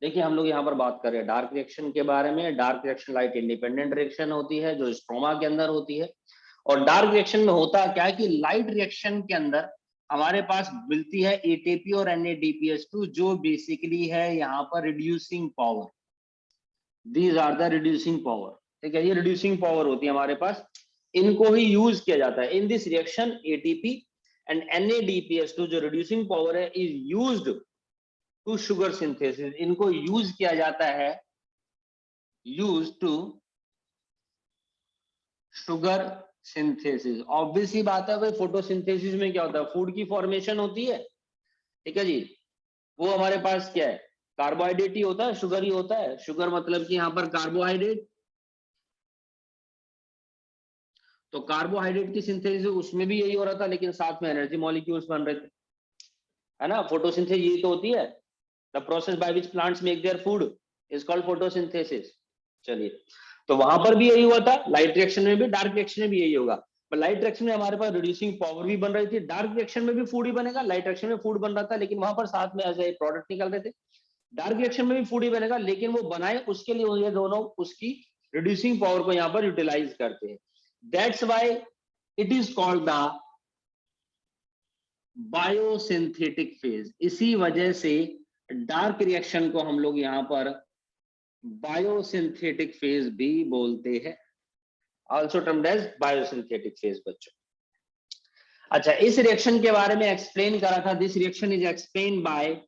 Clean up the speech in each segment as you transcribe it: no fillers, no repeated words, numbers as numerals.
देखिए हम लोग यहाँ पर बात कर रहे हैं डार्क रिएक्शन के बारे में। Dark reaction light independent reaction होती है जो स्ट्रोमा के अंदर होती है। और डार्क रिएक्शन में होता क्या है कि लाइट रिएक्शन के अंदर हमारे पास मिलती है एटीपी और NADPH2 जो बेसिकली है यहाँ पर reducing power. These are the reducing power. ठीक है, ये रिड्यूसिंग पावर होती है हमारे पास, इनको ही यूज किया जाता है in this reaction. ATP and NADPH2 जो रिड्यूसिंग पावर है is used to sugar synthesis. इनको यूज किया जाता है, use to sugar synthesis. Obvious ही बात है भाई, फोटोसिंथेसिस में क्या होता है, फूड की फॉर्मेशन होती है। ठीक है जी, वो हमारे पास क्या है, कार्बोहाइड्रेट ही होता है, शुगर ही होता है। शुगर मतलब कि यहाँ पर कार्बोहाइड्रेट, तो कार्बोहाइड्रेट की सिंथेसिस उसमें भी यही हो रहा था, लेकिन साथ में एनर्जी मॉलिक्यूल्स बन रहे थे, है ना। फोटोसिंथेसिस यही तो होती है, the process by which plants make their food is called photosynthesis. चलिए, तो वहां पर भी यही हुआ था, लाइट रिएक्शन में भी, डार्क रिएक्शन में भी यही होगा। पर लाइट रिएक्शन में हमारे पास रिड्यूसिंग पावर भी बन रही थी, डार्क रिएक्शन में भी फूड ही बनेगा। लाइट रिएक्शन में फूड बन रहा था लेकिन वहां पर साथ में एज ए प्रोडक्ट निकल रहे थे। डार्क रिएक्शन में भी फूड ही बनेगा, लेकिन वो बनाए उसके लिए ये दोनों उसकी रिड्यूसिंग पावर को यहाँ पर यूटिलाइज करते हैं। That's why it is called the biosynthetic phase. इसी वजह से डार्क रिएक्शन को हम लोग यहाँ पर बायोसिंथेटिक फेज भी बोलते हैं, also termed as biosynthetic phase बच्चों। अच्छा, इस रिएक्शन के बारे में एक्सप्लेन करा था, this reaction is explain by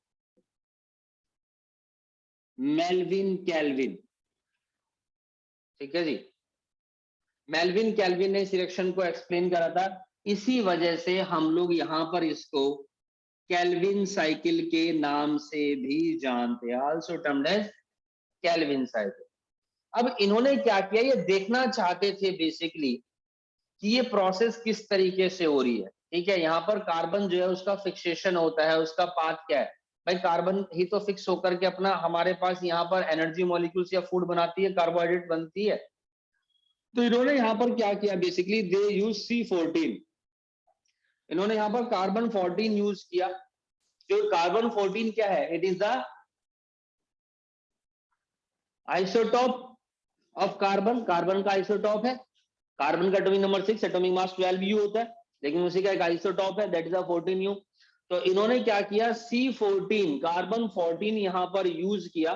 Melvin Calvin. ठीक है जी, मेल्विन कैल्विन ने इस रिएक्शन को एक्सप्लेन करा था। इसी वजह से हम लोग यहाँ पर इसको कैल्विन साइकिल के नाम से भी जानते हैं, also termed as Calvin cycle. अब इन्होंने क्या किया, ये देखना चाहते थे बेसिकली कि ये प्रोसेस किस तरीके से हो रही है। ठीक है, यहाँ पर कार्बन जो है उसका फिक्सेशन होता है, उसका पाथ क्या है भाई, कार्बन ही तो फिक्स होकर के अपना हमारे पास यहाँ पर एनर्जी मॉलिक्यूल्स या फूड बनाती है, कार्बोहाइड्रेट बनती है। तो इन्होंने यहाँ पर क्या किया, बेसिकली दे यूज C14। इन्होंने यहाँ पर कार्बन 14 यूज किया। जो कार्बन 14 क्या है, it is the isotope of carbon. Carbon का आइसोटोप है, कार्बन का atomic number 6, atomic mass 12U होता है, लेकिन उसी का एक आइसोटोप है, दैट इज 14U। तो इन्होंने क्या किया, C14 कार्बन 14 यहां पर यूज किया,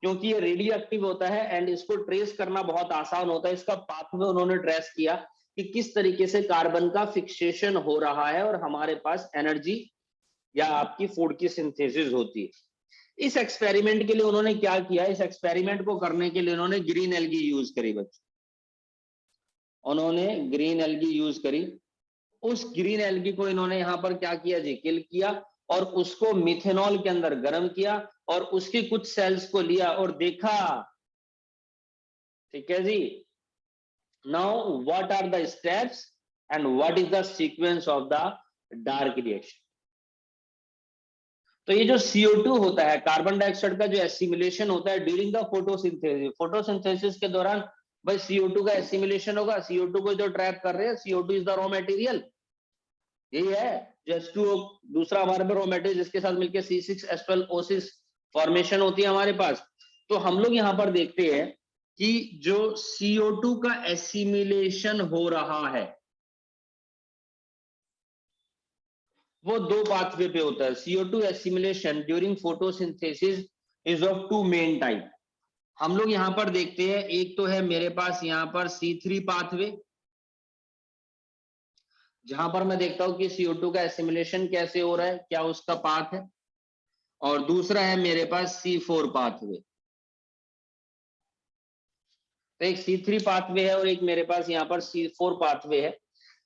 क्योंकि ये रेडियो एक्टिव होता है एंड इसको ट्रेस करना बहुत आसान होता है। इसका पाथवे उन्होंने ट्रेस किया कि किस तरीके से कार्बन का फिक्सेशन हो रहा है और हमारे पास एनर्जी या आपकी फूड की सिंथेसिस होती है। इस एक्सपेरिमेंट के लिए उन्होंने क्या किया, इस एक्सपेरिमेंट को करने के लिए उन्होंने ग्रीन एल्गी यूज करी बच्चों। उन्होंने ग्रीन एल्गी यूज करी। उस ग्रीन एल्गी को इन्होंने यहां पर क्या किया जी, किल किया और उसको मिथेनॉल के अंदर गर्म किया और उसकी कुछ सेल्स को लिया और देखा। ठीक है जी, now what are the steps and what is the sequence of the dark reaction. तो ये जो CO2 होता है, कार्बन डाइऑक्साइड का जो एसिमिलेशन होता है ड्यूरिंग द फोटोसिंथेसिस, फोटोसिंथेसिस के दौरान भाई CO2 का एसिमिलेशन होगा। CO2 को जो ट्रैप कर रहे हैं, CO2 is the raw material, यही है। जो H2O दूसरा हमारे में रॉ मटेरियल, जिसके साथ मिलकर C6H12O6 फॉर्मेशन होती है हमारे पास। तो हम लोग यहां पर देखते हैं कि जो CO2 का एसिमिलेशन हो रहा है वो दो पाथवे पे होता है। CO2 assimilation during photosynthesis is of two main type. हम लोग यहां पर देखते हैं, एक तो है मेरे पास यहां पर C3 पाथवे, जहां पर मैं देखता हूं कि CO2 का एसिमिलेशन कैसे हो रहा है, क्या उसका पाथ है। और दूसरा है मेरे पास C4 पाथवे। तो एक C3 पाथवे है और एक मेरे पास यहाँ पर C4 पाथवे है।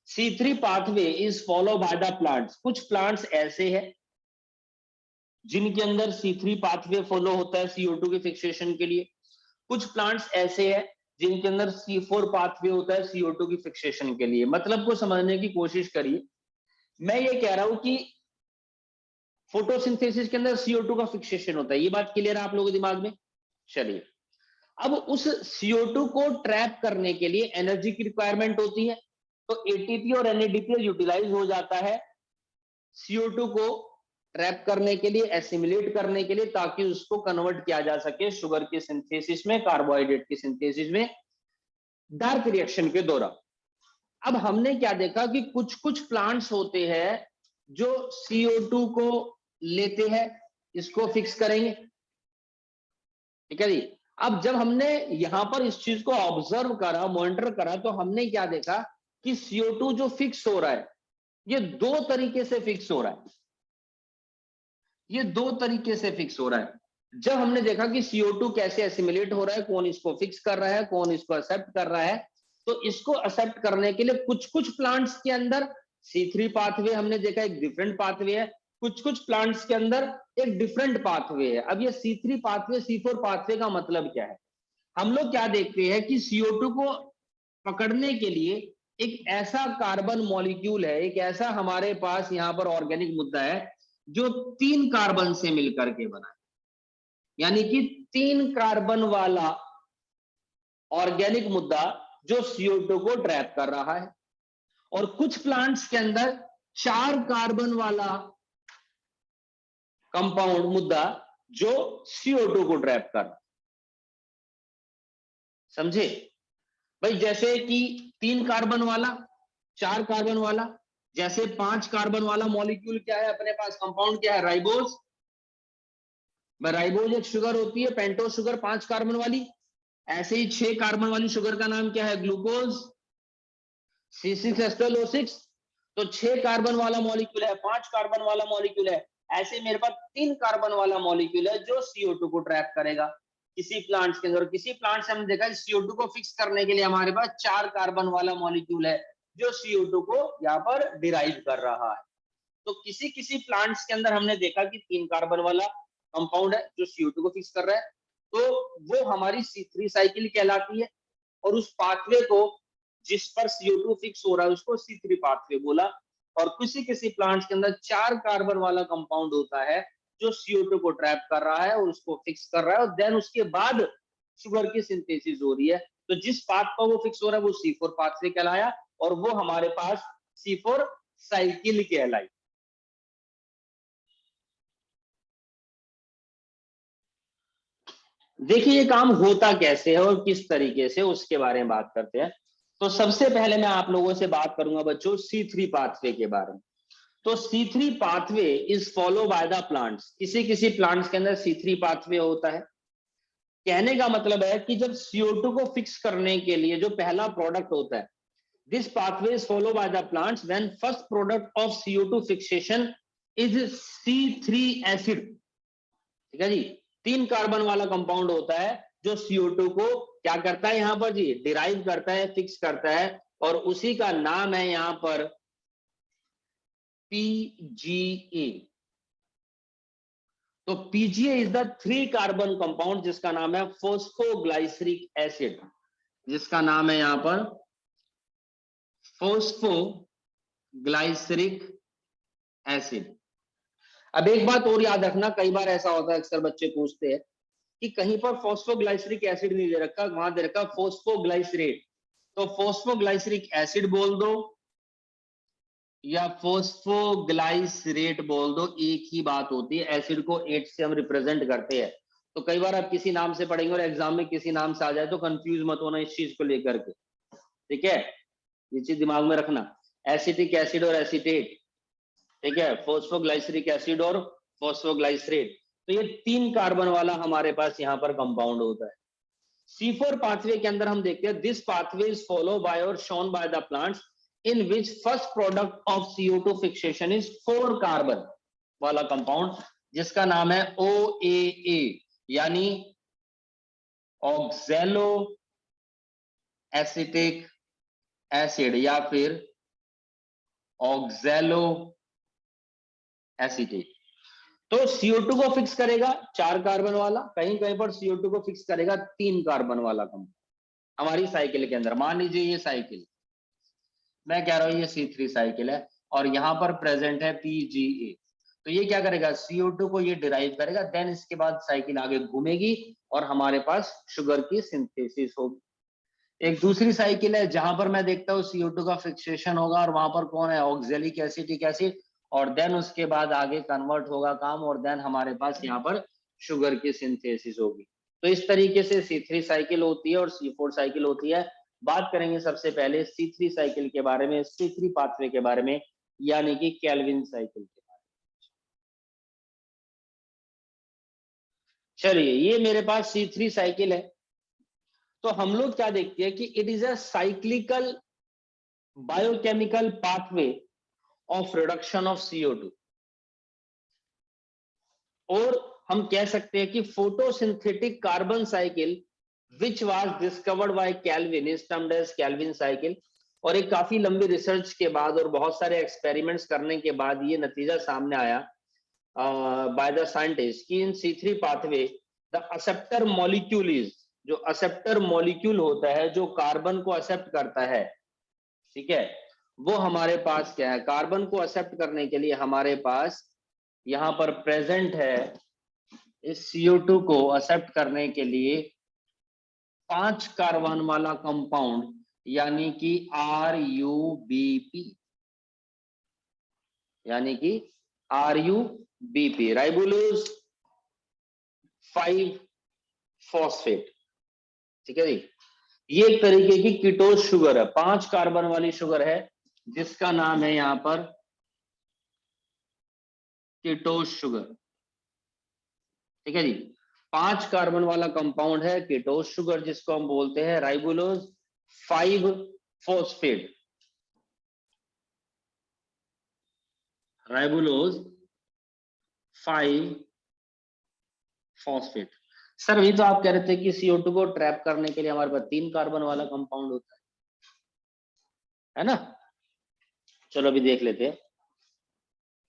C3 pathway is follow bye the plants. कुछ प्लांट्स ऐसे हैं जिनके अंदर C3 पाथवे फॉलो होता है CO2 के फिक्सेशन के लिए। कुछ प्लांट्स ऐसे हैं जिनके अंदर C4 पाथवे होता है CO2 की फिक्सेशन के लिए। मतलब को समझने की कोशिश करिए, मैं ये कह रहा हूं कि फोटोसिंथेसिस के अंदर CO2 का फिक्सेशन होता है, ये बात क्लियर है आप लोगों के दिमाग में। चलिए, अब उस CO2 को ट्रैप करने के लिए एनर्जी की रिक्वायरमेंट होती है, तो ATP और NADPH यूटिलाइज हो जाता है CO2 को ट्रैप करने के लिए, एसिमिलेट करने के लिए, ताकि उसको कन्वर्ट किया जा सके शुगर की सिंथेसिस में, कार्बोहाइड्रेट की सिंथेसिस में, डार्क रिएक्शन के दौरान। अब हमने क्या देखा कि कुछ कुछ प्लांट्स होते हैं जो CO2 को लेते हैं, इसको फिक्स करेंगे, ठीक है जी। अब जब हमने यहां पर इस चीज को ऑब्जर्व करा, मॉनिटर करा, तो हमने क्या देखा कि CO2 जो फिक्स हो रहा है, ये दो तरीके से फिक्स हो रहा है, ये दो तरीके से फिक्स हो रहा है। जब हमने देखा कि CO2 कैसे एसिमिलेट हो रहा है, कौन इसको फिक्स कर रहा है, कौन इसको एक्सेप्ट कर रहा है, तो इसको एक्सेप्ट करने के लिए कुछ कुछ प्लांट्स के अंदर C3 पाथवे हमने देखा एक डिफरेंट पाथवे है, कुछ कुछ प्लांट्स के अंदर एक डिफरेंट पाथवे है। अब ये C3 पाथवे, C4 पाथवे का मतलब क्या है? हम लोग क्या देखते हैं कि CO2 को पकड़ने के लिए एक ऐसा कार्बन मॉलिक्यूल है, एक ऐसा हमारे पास यहाँ पर ऑर्गेनिक मुद्दा है जो 3 कार्बन से मिलकर के बना है, यानी कि 3 कार्बन वाला ऑर्गेनिक मुद्दा जो CO2 को ट्रैप कर रहा है। और कुछ प्लांट्स के अंदर 4 कार्बन वाला कंपाउंड मुद्दा जो CO2 को ट्रैप कर रहा है। समझे भाई? जैसे कि 3 कार्बन वाला, 4 कार्बन वाला, जैसे 5 कार्बन वाला मॉलिक्यूल क्या है अपने पास, कंपाउंड क्या है, राइबोज। राइबोज एक शुगर होती है, पेंटोज शुगर 5 कार्बन वाली। ऐसे ही 6 कार्बन वाली शुगर का नाम क्या है, ग्लूकोज, C6H12O6। तो 6 कार्बन वाला मॉलिक्यूल है, 5 कार्बन वाला मॉलिक्यूल है, ऐसे मेरे पास 3 कार्बन वाला मॉलिक्यूल है जो CO2 को ट्रैप करेगा किसी प्लांट्स के अंदर। किसी प्लांट से हमने देखा CO2 को फिक्स करने के लिए हमारे पास 4 कार्बन वाला मॉलिक्यूल है जो CO2 को यहाँ पर डिराइव कर रहा है। तो किसी किसी प्लांट्स के अंदर हमने देखा कि 3 कार्बन वाला कंपाउंड है जो CO2 को फिक्स कर रहा है, तो वो हमारी C3 साइकिल कहलाती है। और उस पाथवे को जिस पर CO2 फिक्स हो रहा है उसको C3 पाथवे बोला। और किसी किसी प्लांट्स के अंदर 4 कार्बन वाला कंपाउंड होता है जो CO2 को ट्रैप कर रहा है और उसको फिक्स कर रहा है, और देन उसके बाद शुगर की सिंथेसिस हो रही है। तो जिस पाथ पर वो फिक्स हो रहा है वो C4 पाथवे कहलाया, और वो हमारे पास C4 साइकिल कहलाई। देखिए ये काम होता कैसे है और किस तरीके से, उसके बारे में बात करते हैं। तो सबसे पहले मैं आप लोगों से बात करूंगा बच्चों C3 पाथवे के बारे में। तो C3 pathway is follow bye the plants. किसी किसी प्लांट्स के अंदर C3 पाथवे होता है। कहने का मतलब है कि जब CO2 को फिक्स करने के लिए जो पहला प्रोडक्ट होता है, this pathway is follow bye the plants when first product of CO2 fixation is C3 acid. ठीक है जी। 3 कार्बन वाला कंपाउंड होता है जो CO2 को क्या करता है यहाँ पर जी, डिराइव करता है, फिक्स करता है, और उसी का नाम है यहाँ पर PGA। तो PGA is the 3 carbon compound जिसका नाम है फोस्फोग्लाइसरिक एसिड, जिसका नाम है यहाँ पर फोस्फोग्लाइसरिक एसिड। अब एक बात और याद रखना, कई बार ऐसा होता है, अक्सर बच्चे पूछते हैं कि कहीं पर फोस्फोग्लाइसरिक एसिड नहीं दे रखा, वहां दे रखा फोस्फोग्लाइसरेट। तो फोस्फोग्लाइसरिक एसिड बोल दो या फोस्फोग्लाइसरेट बोल दो, एक ही बात होती है। एसिड को 8 से हम रिप्रेजेंट करते हैं। तो कई बार आप किसी नाम से पढ़ेंगे और एग्जाम में किसी नाम से आ जाए तो कंफ्यूज मत होना इस चीज को लेकर के, ठीक है? ये चीज दिमाग में रखना, एसिटिक एसिड और एसीटेट, ठीक है, फोस्फोग्लाइसरिक एसिड और फोस्फोग्लाइसरेट। तो ये 3 कार्बन वाला हमारे पास यहाँ पर कंपाउंड होता है। C4 पाथवे के अंदर हम देखते हैं this pathway is follow by और shown by the plants in which first product of CO2 fixation is 4 carbon वाला कंपाउंड जिसका नाम है OAA, यानी ऑक्सैलो एसिटिक एसिड या फिर ऑक्सैलो एसिटेट। तो CO2 को फिक्स करेगा 4 कार्बन वाला, कहीं कहीं पर CO2 को फिक्स करेगा 3 कार्बन वाला कंपाउंड हमारी साइकिल के अंदर। मान लीजिए ये साइकिल, मैं कह रहा हूं ये C3 साइकिल है और यहां पर प्रेजेंट है PGA। तो ये क्या करेगा, CO2 को ये डिराइव करेगा, देन इसके बाद साइकिल आगे घूमेगी और हमारे पास शुगर की सिंथेसिस होगी। एक दूसरी साइकिल है जहां पर मैं देखता हूँ CO2 का फिक्सेशन होगा और वहां पर कौन है, ऑक्सैलिक एसिटिक एसिड, और देन उसके बाद आगे कन्वर्ट होगा काम, और देन हमारे पास यहाँ पर शुगर की सिंथेसिस होगी। तो इस तरीके से C3 साइकिल होती है और C4 साइकिल होती है। बात करेंगे सबसे पहले C3 साइकिल के बारे में, C3 पाथवे के बारे में, यानी कि केल्विन साइकिल के बारे में। चलिए, ये मेरे पास C3 साइकिल है। तो हम लोग क्या देखते हैं कि it is a cyclical biochemical pathway of reduction of CO2, और हम कह सकते हैं कि photosynthetic carbon cycle which was discovered by Calvin is termed as Calvin cycle. और एक काफी लंबी रिसर्च के बाद और बहुत सारे एक्सपेरिमेंट्स करने के बाद ये नतीजा सामने आया बाय द साइंटिस्ट कि इन C3 pathway the acceptor molecule is, जो एक्सेप्टर मॉलिक्यूल होता है जो कार्बन को एक्सेप्ट करता है, ठीक है, वो हमारे पास क्या है, कार्बन को एक्सेप्ट करने के लिए हमारे पास यहाँ पर प्रेजेंट है, इस CO2 को एक्सेप्ट करने के लिए 5 कार्बन वाला कंपाउंड, यानी कि RUBP, यानी कि RUBP, राइबोलोज 5 फॉस्फेट, ठीक है जी। ये एक तरीके की कीटोज शुगर है, 5 कार्बन वाली शुगर है, जिसका नाम है यहां पर कीटोज शुगर, ठीक है जी। 5 कार्बन वाला कंपाउंड है कीटोज शुगर, जिसको हम बोलते हैं राइबोलोज 5 फॉस्फेट, राइबोलोज 5 फॉस्फेट। सर अभी तो आप कह रहे थे कि CO2 को ट्रैप करने के लिए हमारे पास 3 कार्बन वाला कंपाउंड होता है ना। चलो अभी देख लेते हैं।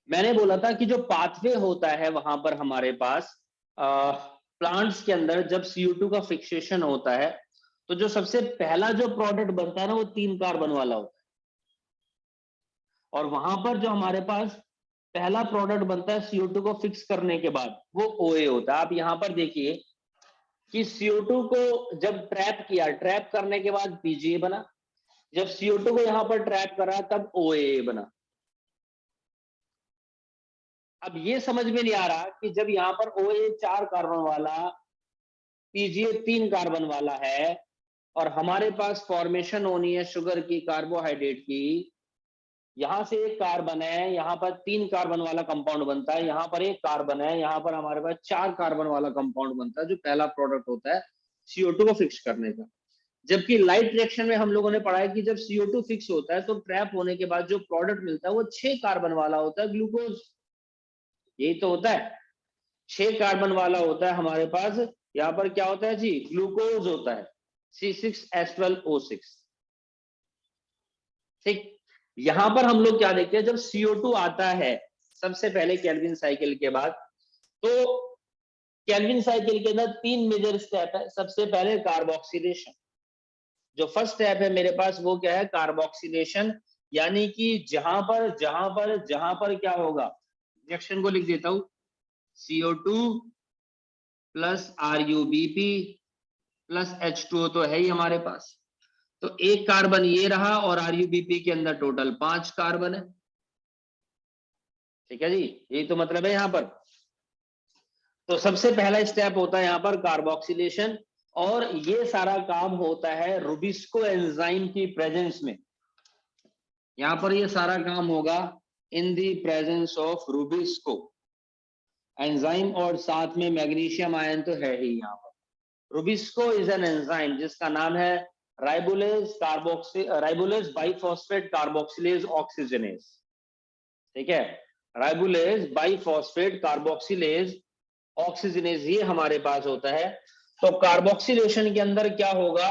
मैंने बोला था कि जो पाथवे होता है वहां पर हमारे पास प्लांट्स के अंदर जब CO2 का फिक्सेशन होता है, तो जो सबसे पहला जो प्रोडक्ट बनता है ना, वो 3 कार्बन वाला होता है। और वहां पर जो हमारे पास पहला प्रोडक्ट बनता है CO2 को फिक्स करने के बाद, वो OA होता है। आप यहां पर देखिए कि CO2 को जब ट्रैप किया, ट्रैप करने के बाद PGA बना, जब CO2 को यहां पर ट्रैप करा तब OAA बना। अब ये समझ में नहीं आ रहा कि जब यहां पर OA 4 कार्बन वाला, PGA 3 कार्बन वाला है, और हमारे पास फॉर्मेशन होनी है शुगर की, कार्बोहाइड्रेट की, यहां से एक कार्बन है, यहां पर 3 कार्बन वाला कंपाउंड बनता है, यहां पर एक कार्बन है, यहां पर हमारे पास 4 कार्बन वाला कंपाउंड बनता है, जो पहला प्रोडक्ट होता है CO2 को फिक्स करने का। जबकि लाइट रिएक्शन में हम लोगों ने पढ़ा है कि जब CO2 फिक्स होता है तो ट्रैप होने के बाद जो प्रोडक्ट मिलता है वो 6 कार्बन वाला होता है, ग्लूकोज। यही तो होता है, 6 कार्बन वाला होता है हमारे पास। यहाँ पर क्या होता है जी, ग्लूकोज होता है, C6H12O6, ठीक। यहां पर हम लोग क्या देखते हैं, जब CO2 आता है सबसे पहले केल्विन साइकिल के बाद, तो केल्विन साइकिल के अंदर 3 मेजर स्टेप है। सबसे पहले कार्बोक्सिलेशन, जो फर्स्ट स्टेप है मेरे पास वो क्या है, कार्बोक्सिलेशन, यानी कि जहां पर क्या होगा, रिएक्शन को लिख देता हूं, CO2 plus RUBP plus H2O तो है ही हमारे पास, तो एक कार्बन ये रहा, और RUBP के अंदर टोटल 5 कार्बन है, ठीक है जी। यही तो मतलब है यहां पर। तो सबसे पहला स्टेप होता है यहां पर कार्बोक्सिलेशन, और ये सारा काम होता है रुबिस्को एंजाइम की प्रेजेंस में। यहां पर ये सारा काम होगा in the presence of rubisco enzyme, और साथ में मैग्नीशियम आयन तो है ही यहाँ पर। रुबिस्को इज एन एंजाइम जिसका नाम है राइबोलेज बाइफॉस्फेट कार्बोक्सिलेज ऑक्सीजनेज, ठीक है, राइबोलेज बाइफॉस्फेट कार्बोक्सिलेज ऑक्सीजनेज, ये हमारे पास होता है। तो कार्बोक्सिलेशन के अंदर क्या होगा,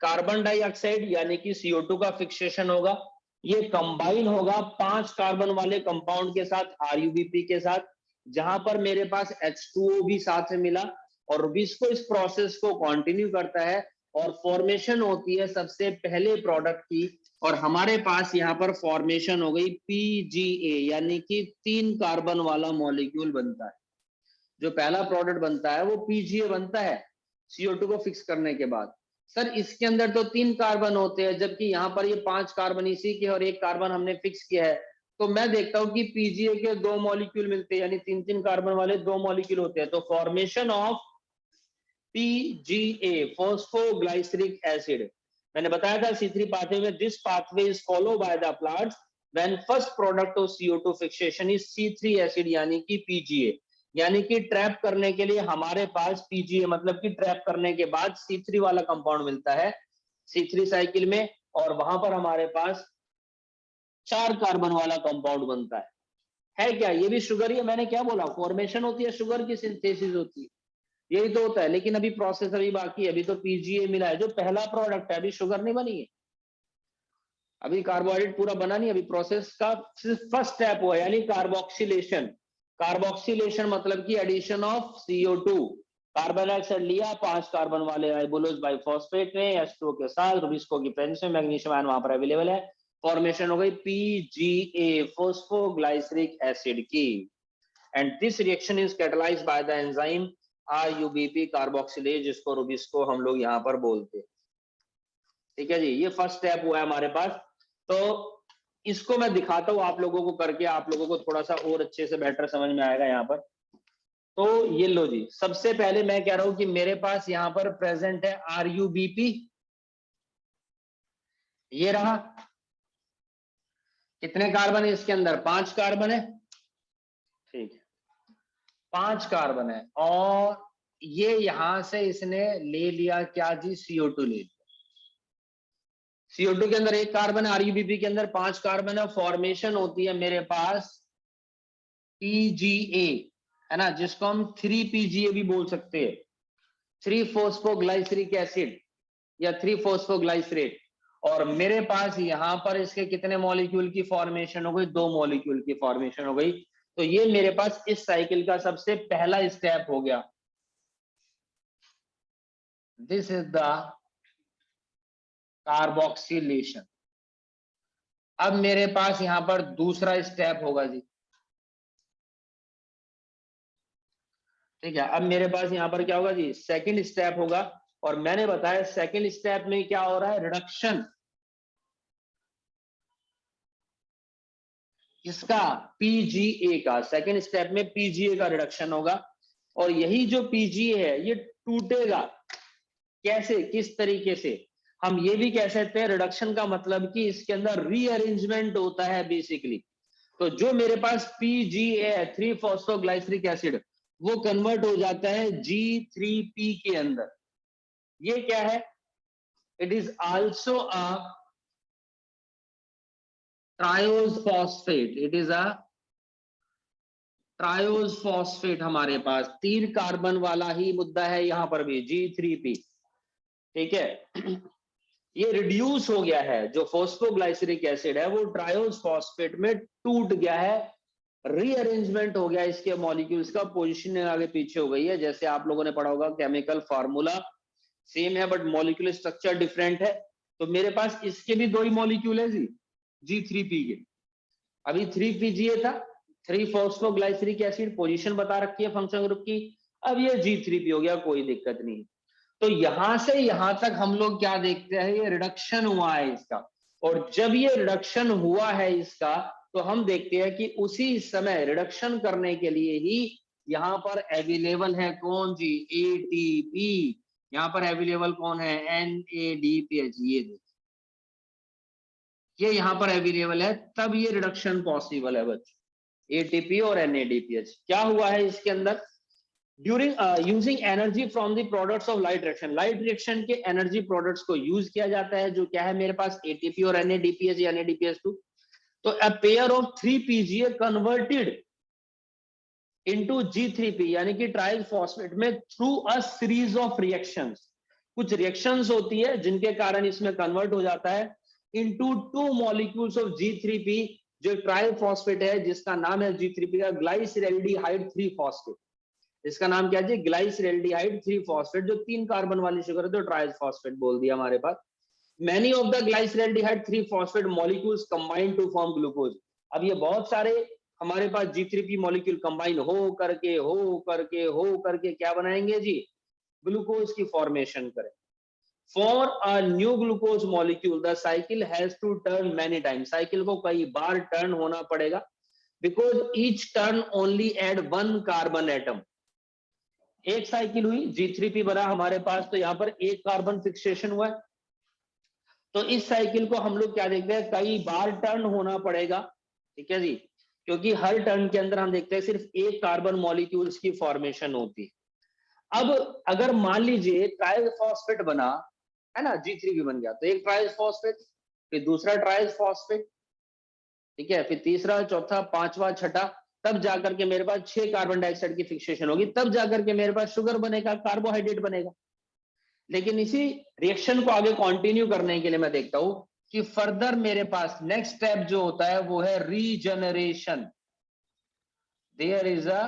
कार्बन डाइऑक्साइड यानी कि CO2 का फिक्सेशन होगा, ये कंबाइन होगा 5 कार्बन वाले कंपाउंड के साथ, RUBP के साथ, जहां पर मेरे पास H2O भी साथ में मिला, और रुबिस्को इस प्रोसेस को कंटिन्यू करता है, और फॉर्मेशन होती है सबसे पहले प्रोडक्ट की, और हमारे पास यहाँ पर फॉर्मेशन हो गई PGA, यानी कि 3 कार्बन वाला मॉलिक्यूल बनता है। जो पहला प्रोडक्ट बनता है वो PGA बनता है CO2 को फिक्स करने के बाद। सर इसके अंदर तो 3 कार्बन होते हैं, जबकि यहाँ पर ये 5 कार्बन इसी के और एक कार्बन हमने फिक्स किया है, तो मैं देखता हूं कि पीजीए के 2 मॉलिक्यूल मिलते हैं, यानी 3-3 कार्बन वाले 2 मॉलिक्यूल होते हैं। तो formation of PGA phosphoglyceric acid, मैंने बताया था C3 पाथवे में this pathway is follow bye the plants when first product of CO2 fixation is C3 acid यानी कि पीजीए, यानी कि ट्रैप करने के लिए हमारे पास पीजीए मतलब कि ट्रैप करने के बाद C3 वाला कंपाउंड मिलता है C3 साइकिल में, और वहां पर हमारे पास 4 कार्बन वाला कंपाउंड बनता है क्या? ये भी शुगर ही है। मैंने क्या बोला, फॉर्मेशन होती है शुगर की, सिंथेसिस होती है, यही तो होता है। लेकिन अभी प्रोसेस अभी बाकी है, अभी तो पीजीए मिला है जो पहला प्रोडक्ट है, अभी शुगर नहीं बनी है, अभी कार्बोहाइड्रेट पूरा बना नहीं, अभी प्रोसेस का सिर्फ फर्स्ट स्टेप हुआ, यानी कार्बोक्सिलेशन। कार्बोक्सिलेशन मतलब कि addition of CO2, carbon dioxide लिया, 5 कार्बन वाले राइबोलोज बाइफॉस्फेट में H2O के साथ, रुबिस्को की प्रेजेंस में मैग्नीशियम आयन वहां पर अवेलेबल है, फॉर्मेशन हो गई पीजीए फॉस्फोग्लाइसरिक एसिड की, and this reaction is catalysed by the enzyme RUBP carboxylase, जिसको रुबिस्को हम लोग यहाँ पर बोलते हैं। ठीक है जी, ये फर्स्ट स्टेप हुआ है हमारे पास। तो इसको मैं दिखाता हूं आप लोगों को करके, आप लोगों को थोड़ा सा और अच्छे से बेटर समझ में आएगा यहाँ पर। तो ये लो जी, सबसे पहले मैं कह रहा हूं कि मेरे पास यहाँ पर प्रेजेंट है RUBP, ये रहा। कितने कार्बन है इसके अंदर? 5 कार्बन है, ठीक है, 5 कार्बन है, और ये यहां से इसने ले लिया क्या जी, CO2 ले लिया। CO2 के अंदर 1 कार्बन है, RUBP के अंदर 5 कार्बन है, फॉर्मेशन होती है मेरे पास PGA, है ना, जिसको हम 3PGA भी बोल सकते हैं, 3-फॉस्फोग्लाइसरिक एसिड या 3-फॉस्फोग्लाइसरेट। और मेरे पास यहां पर इसके कितने मॉलिक्यूल की फॉर्मेशन हो गई? 2 मॉलिक्यूल की फॉर्मेशन हो गई। तो ये मेरे पास इस साइकिल का सबसे पहला स्टेप हो गया, दिस इज द कार्बोक्सिलेशन। अब मेरे पास यहां पर दूसरा स्टेप होगा जी, ठीक है, अब मेरे पास यहां पर क्या होगा जी, सेकंड स्टेप होगा। और मैंने बताया सेकंड स्टेप में क्या हो रहा है, रिडक्शन इसका, पीजीए का। सेकंड स्टेप में पीजीए का रिडक्शन होगा, और यही जो पीजीए है ये टूटेगा कैसे, किस तरीके से? हम ये भी कह सकते हैं रिडक्शन का मतलब कि इसके अंदर रीअरेंजमेंट होता है बेसिकली। तो जो मेरे पास पीजीए है, 3-फॉस्फोग्लाइसरिक एसिड, वो कन्वर्ट हो जाता है G3P के अंदर। ये क्या है? It is also a triose phosphate, it is a triose phosphate. हमारे पास 3 कार्बन वाला ही मुद्दा है यहां पर भी, G3P, ठीक है। ये रिड्यूस हो गया है, जो फॉस्फोग्लाइसरिक एसिड है वो ट्रायोज फॉस्फेट में टूट गया है, रीअरेंजमेंट हो गया इसके मॉलिक्यूल्स का, पोजीशन आगे पीछे हो गई है। जैसे आप लोगों ने पढ़ा होगा केमिकल फार्मूला सेम है बट मॉलिक्यूलर स्ट्रक्चर डिफरेंट है। तो मेरे पास इसके भी 2 ही मॉलिक्यूल है जी, G3P के। अभी 3PGA था, 3-फॉस्फोग्लाइसरिक एसिड, पोजीशन बता रखी है फंक्शनल ग्रुप की। अब ये G3P हो गया, कोई दिक्कत नहीं। तो यहां से यहां तक हम लोग क्या देखते हैं, ये रिडक्शन हुआ है इसका। और जब ये रिडक्शन हुआ है इसका, तो हम देखते हैं कि उसी समय रिडक्शन करने के लिए ही यहां पर अवेलेबल है कौन जी, ATP। यहां पर अवेलेबल कौन है, NADPH। ये यहां पर अवेलेबल है, तब ये रिडक्शन पॉसिबल है बच्चों, ATP और NADPH। क्या हुआ है इसके अंदर, during using energy from the products of light reaction, light reaction के एनर्जी प्रोडक्ट्स को यूज किया जाता है, जो क्या है मेरे पास, ATP और NADPH या NADPH2। तो a pair of 3PGA converted into G3P यानी कि ट्राइल फॉस्फेट में through a series of reactions, कुछ रिएक्शंस होती है जिनके कारण इसमें कन्वर्ट हो जाता है इनटू 2 मॉलिक्यूल्स ऑफ G3P, जो ट्राइल फॉस्फेट है जिसका नाम है G3P का ग्लाइसरैल्डिहाइड 3 फॉस्फेट। इसका नाम क्या है, ग्लाइसरैल्डिहाइड 3 फॉस्फेट, जो 3 कार्बन वाली शुगर है तो ट्राइल फॉस्फेट बोल दिया हमारे पास। Many of the glyceraldehyde 3 phosphate molecules combine to form glucose. अब ये बहुत सारे हमारे पास G3P मॉलिक्यूल कंबाइन हो करके क्या बनाएंगे जी, ग्लूकोज की फॉर्मेशन करें। For a new glucose molecule the cycle has to turn many times, cycle को कई बार टर्न होना पड़ेगा, because each turn only add one carbon atom. एक साइकिल हुई, G3P बना हमारे पास, तो यहां पर एक कार्बन फिक्सेशन हुआ है, तो इस साइकिल को हम लोग क्या देखते हैं, कई बार टर्न होना पड़ेगा, ठीक है जी, क्योंकि हर टर्न के अंदर हम देखते हैं सिर्फ एक कार्बन मॉलिक्यूल्स की फॉर्मेशन होती है। अब अगर मान लीजिए ट्राइल फॉस्फेट बना है ना, G3P बन गया, तो एक ट्राइल फॉस्फेट, फिर दूसरा ट्राइल फॉस्फेट, ठीक है, फिर तीसरा, चौथा, पांचवा, छठा, तब जाकर के मेरे पास 6 कार्बन डाइऑक्साइड की फिक्सेशन होगी, तब जाकर के मेरे पास शुगर बनेगा, कार्बोहाइड्रेट बनेगा। लेकिन इसी रिएक्शन को आगे कंटिन्यू करने के लिए मैं देखता हूं कि फर्दर मेरे पास नेक्स्ट स्टेप जो होता है वो है regeneration. There is a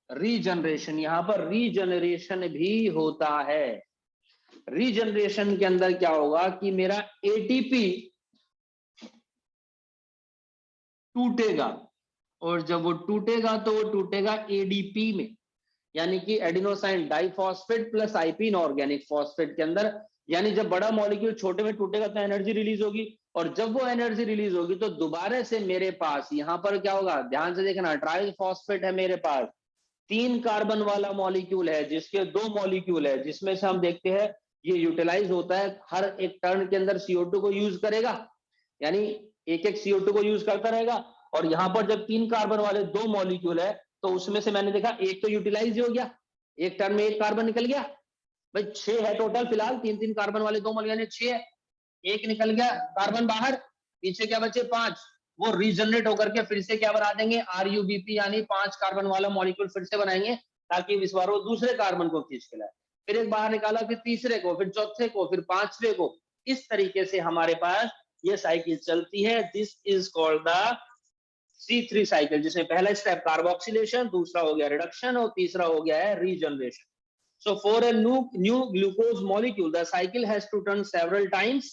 regeneration, यहां पर रीजनरेशन भी होता है। रीजनरेशन के अंदर क्या होगा कि मेरा एटीपी टूटेगा, और जब वो टूटेगा तो वो टूटेगा एडीपी में, यानी कि adenosine diphosphate plus IP inorganic phosphate के अंदर। यानी जब बड़ा मॉलिक्यूल छोटे में टूटेगा तो एनर्जी रिलीज होगी, और जब वो एनर्जी रिलीज होगी तो दोबारा से मेरे पास यहां पर क्या होगा, ध्यान से देखना, ट्राइल फॉस्फेट है मेरे पास, 3 कार्बन वाला मॉलिक्यूल है, जिसके 2 मॉलिक्यूल है, जिसमें से हम देखते हैं ये यूटिलाइज होता है, हर एक टर्न के अंदर CO2 को यूज करेगा, यानी एक एक CO2 को यूज करता रहेगा। और यहां पर जब 3 कार्बन वाले 2 मॉलिक्यूल है, तो उसमें से मैंने देखा एक तो यूटिलाइज हो गया, एक टर्न में एक कार्बन निकल गया, भाई 6 है टोटल, फिलहाल 3 कार्बन वाले 2 मॉलिक्यूल 6 है, एक निकल गया कार्बन बाहर, पीछे क्या बचे 5, वो रीजनरेट होकर के फिर से क्या बना देंगे, RUBP, यानी 5 कार्बन वाला मॉलिक्यूल फिर से बनाएंगे, ताकि इस बार वो दूसरे कार्बन को खींच के लाए, फिर एक बाहर निकाला, फिर तीसरे को, फिर चौथे को, फिर पांचवे को। इस तरीके से हमारे पास ये साइकिल चलती है। This is called the C3 cycle, जिसमें पहला स्टेप कार्बोक्सिलेशन, दूसरा हो गया रिडक्शन, और तीसरा हो गया है regeneration. So for a new glucose molecule, the cycle has to turn several times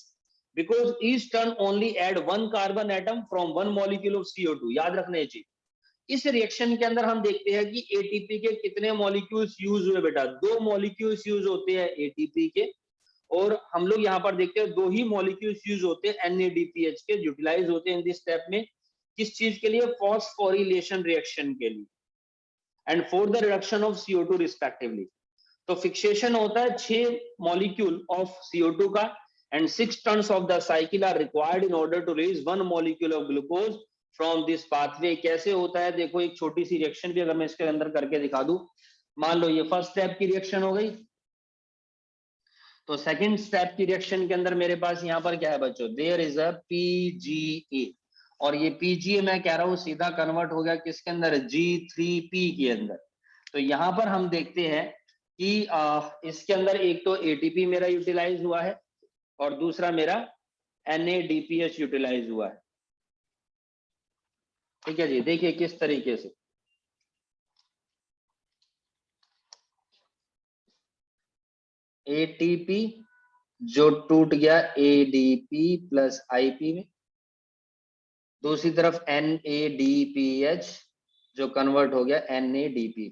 because each turn only add one carbon atom from one molecule of CO2. याद रखना चाहिए। इस रिएक्शन के अंदर हम देखते हैं कि एटीपी के कितने मॉलिक्यूल्स यूज हुए बेटा, 2 मॉलिक्यूल्स यूज होते हैं एटीपी के, और हम लोग यहाँ पर देखते हैं 2 ही मॉलिक्यूल्स यूज होते हैं NADPH के, यूटिलाइज होते हैं इन दिस स्टेप में, किस चीज के लिए, फॉस्फोरिलेशन रिएक्शन के लिए, and for the reduction of CO2 respectively. तो फिक्सेशन होता है 6 मॉलिक्यूल ऑफ CO2 का, and 6 turns of the cycle are required in order to release 1 molecule of glucose from this pathway. कैसे होता है देखो, एक छोटी सी रिएक्शन भी अगर मैं इसके अंदर करके दिखा दूं, मान लो ये फर्स्ट स्टेप की रिएक्शन हो गई, तो सेकंड स्टेप की रिएक्शन के अंदर मेरे पास यहां पर क्या है बच्चों, देयर इज अ PGA, और ये PGA मैं कह रहा हूं सीधा कन्वर्ट हो गया किसके अंदर, G3P के अंदर। तो यहां पर हम देखते हैं कि इसके अंदर एक तो ATP मेरा यूटिलाइज हुआ है, और दूसरा मेरा NADPH यूटिलाइज हुआ है, ठीक है जी। देखिए किस तरीके से, ATP जो टूट गया ADP प्लस IP में, दूसरी तरफ NADPH जो कन्वर्ट हो गया NADP,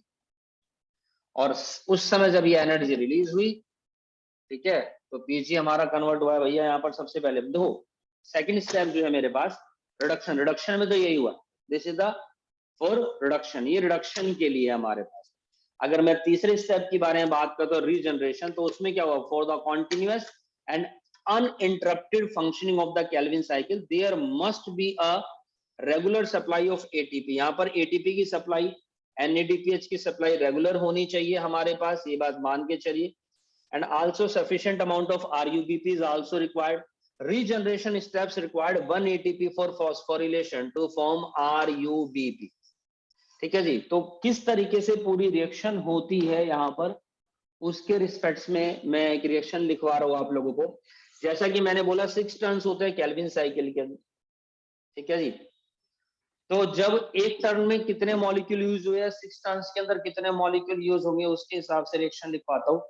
और उस समय जब ये एनर्जी रिलीज हुई, ठीक है, तो PG हमारा कन्वर्ट हुआ है भैया यहाँ पर। सबसे पहले देखो सेकंड स्टेप जो है मेरे पास रिडक्शन, रिडक्शन में तो यही हुआ, this is the for reduction, ये रिडक्शन के लिए हमारे पास। अगर मैं तीसरे स्टेप की बारे में बात करता हूँ रीजनरेशन, तो उसमें क्या हुआ, for the continuous and uninterrupted functioning of the Calvin cycle there must be a regular supply of ATP। यहाँ पर ATP की सप्लाई, NADPH की सप्लाई रेगुलर होनी चाहिए हमारे पास, ये बात मान के चलिए, and also sufficient amount of RUBP is also required। Regeneration steps required 1 ATP for phosphorylation to form RUBP, ठीक है जी। तो किस तरीके से पूरी रिएक्शन होती है यहाँ पर, उसके रिस्पेक्ट्स में मैं एक रिएक्शन लिखवा रहा हूँ आप लोगों को। जैसा कि मैंने बोला 6 टर्न्स होते हैं केल्विन साइकिल के अंदर, ठीक है जी। तो जब एक टर्न में कितने मॉलिक्यूल यूज हुए, 6 टर्न्स के अंदर कितने मॉलिक्यूल यूज होंगे, उसके हिसाब से रिएक्शन लिखवाता हूँ।